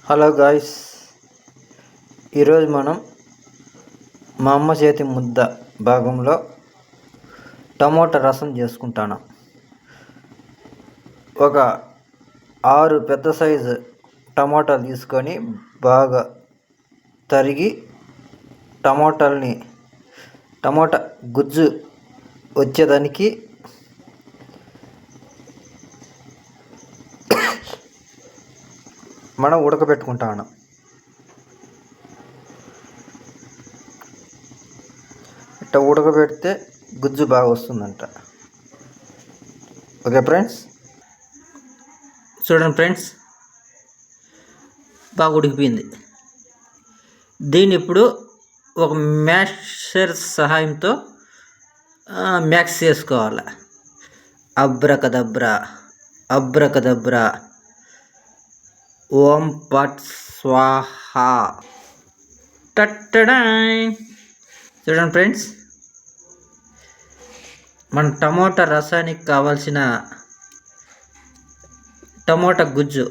Hello guys, ఈరోజు మనం మా అమ్మ చేతి ముద్ద భాగంలో టమోటా రసం చేసుకుంటాను. ఒక 6 పెద్ద సైజు టమోటాలు తీసుకొని బాగా తరిగి టమోటా గుజ్జు వచ్చేదానికి మనం ఉడకబెట్టుకుంటాను. ఇట్లా ఉడకబెడితే గుజ్జు బాగా వస్తుందంట. ఓకే ఫ్రెండ్స్, చూడండి ఫ్రెండ్స్, బాగా ఉడికిపోయింది. దీన్ని ఇప్పుడు ఒక మ్యాషర్ సహాయంతో మ్యాక్స్ చేసుకోవాలి. అబ్రకదబ్రా అబ్రకదబ్రా ఓం పట్ స్వాహా టట్టడాయ్. చూడండి ఫ్రెండ్స్, మన టమోటా రసానికి కావాల్సిన టమోటా గుజ్జు